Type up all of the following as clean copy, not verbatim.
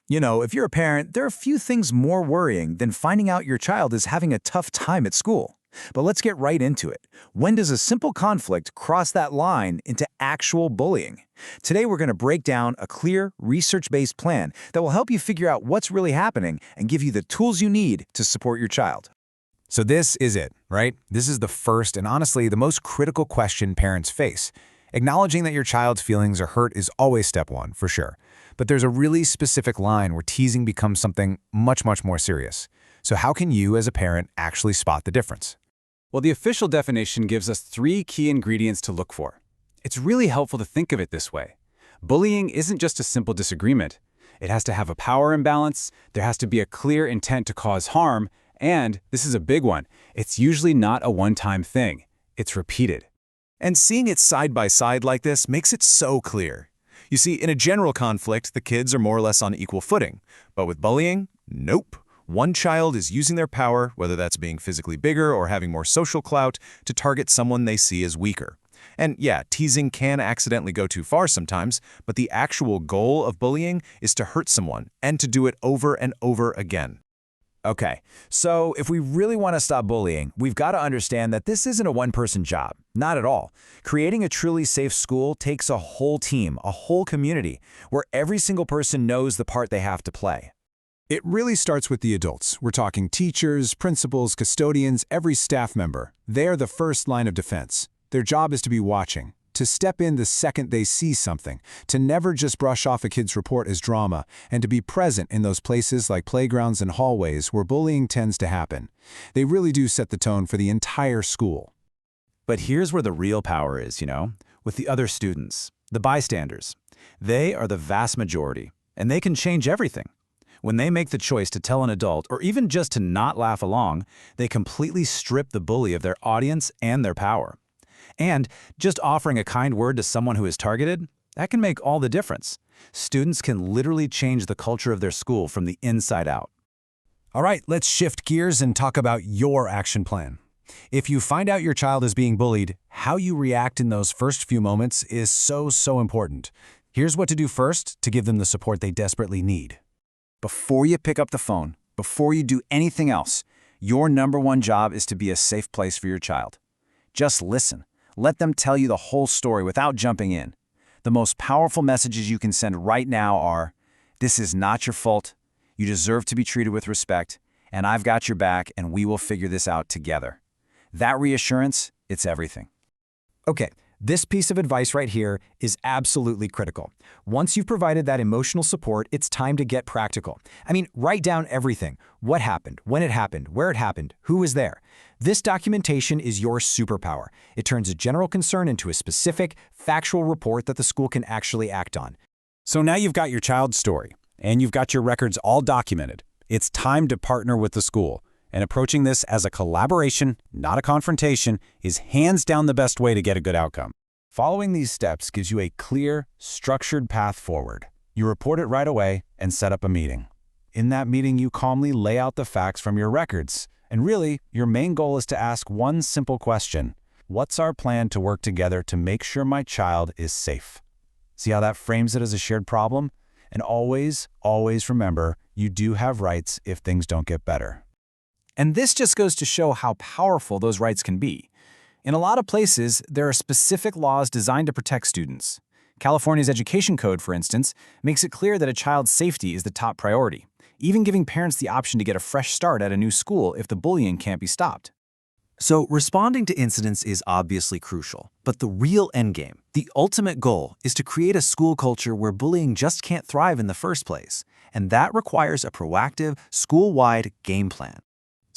You know, if you're a parent, there are few things more worrying than finding out your child is having a tough time at school. But let's get right into it. When does a simple conflict cross that line into actual bullying? Today, we're going to break down a clear, research-based plan that will help you figure out what's really happening and give you the tools you need to support your child. So this is it, right? This is the first and honestly the most critical question parents face. Acknowledging that your child's feelings are hurt is always step one, for sure. But there's a really specific line where teasing becomes something much more serious. So how can you, as a parent, actually spot the difference? Well, the official definition gives us 3 key ingredients to look for. It's really helpful to think of it this way. Bullying isn't just a simple disagreement. It has to have a power imbalance, there has to be a clear intent to cause harm, and, this is a big one, it's usually not a one-time thing. It's repeated. And seeing it side by side like this makes it so clear. You see, in a general conflict, the kids are more or less on equal footing. But with bullying, nope. One child is using their power, whether that's being physically bigger or having more social clout, to target someone they see as weaker. And yeah, teasing can accidentally go too far sometimes, but the actual goal of bullying is to hurt someone and to do it over and over again. Okay, so if we really want to stop bullying, we've got to understand that this isn't a one-person job. Not at all. Creating a truly safe school takes a whole team, a whole community, where every single person knows the part they have to play. It really starts with the adults. We're talking teachers, principals, custodians, every staff member. They are the first line of defense. Their job is to be watching, to step in the second they see something, to never just brush off a kid's report as drama, and to be present in those places like playgrounds and hallways where bullying tends to happen. They really do set the tone for the entire school. But here's where the real power is, with the other students, the bystanders. They are the vast majority, and they can change everything. When they make the choice to tell an adult, or even just to not laugh along, they completely strip the bully of their audience and their power. And just offering a kind word to someone who is targeted, that can make all the difference. Students can literally change the culture of their school from the inside out. All right, let's shift gears and talk about your action plan. If you find out your child is being bullied, how you react in those first few moments is so important. Here's what to do first to give them the support they desperately need. Before you pick up the phone, before you do anything else, your #1 job is to be a safe place for your child. Just listen. Let them tell you the whole story without jumping in. The most powerful messages you can send right now are, "This is not your fault. You deserve to be treated with respect, and I've got your back, and we will figure this out together." That reassurance, it's everything. Okay, this piece of advice right here is absolutely critical. Once you've provided that emotional support, it's time to get practical. Write down everything. What happened, when it happened, where it happened, who was there. This documentation is your superpower. It turns a general concern into a specific, factual report that the school can actually act on. So now you've got your child's story, and you've got your records all documented. It's time to partner with the school. And approaching this as a collaboration, not a confrontation, is hands down the best way to get a good outcome. Following these steps gives you a clear, structured path forward. You report it right away and set up a meeting. In that meeting, you calmly lay out the facts from your records. And really, your main goal is to ask one simple question. What's our plan to work together to make sure my child is safe? See how that frames it as a shared problem? And always remember, you do have rights if things don't get better. And this just goes to show how powerful those rights can be. In a lot of places, there are specific laws designed to protect students. California's Education Code, for instance, makes it clear that a child's safety is the top priority, even giving parents the option to get a fresh start at a new school if the bullying can't be stopped. So responding to incidents is obviously crucial, but the real endgame, the ultimate goal, is to create a school culture where bullying just can't thrive in the first place, and that requires a proactive, school-wide game plan.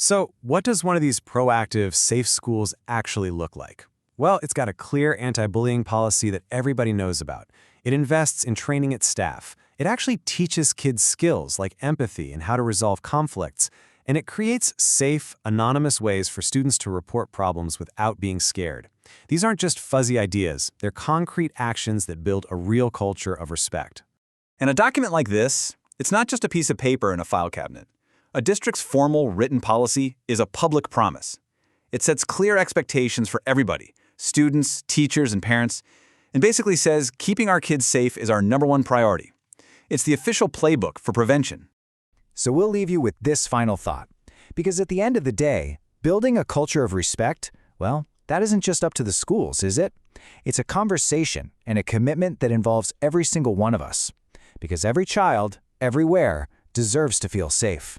So, what does one of these proactive, safe schools actually look like? Well, it's got a clear anti-bullying policy that everybody knows about. It invests in training its staff. It actually teaches kids skills like empathy and how to resolve conflicts. And it creates safe, anonymous ways for students to report problems without being scared. These aren't just fuzzy ideas. They're concrete actions that build a real culture of respect. And a document like this, it's not just a piece of paper in a file cabinet. A district's formal written policy is a public promise. It sets clear expectations for everybody, students, teachers, and parents, and basically says keeping our kids safe is our #1 priority. It's the official playbook for prevention. So we'll leave you with this final thought. Because at the end of the day, building a culture of respect, well, that isn't just up to the schools, is it? It's a conversation and a commitment that involves every single one of us. Because every child, everywhere, deserves to feel safe.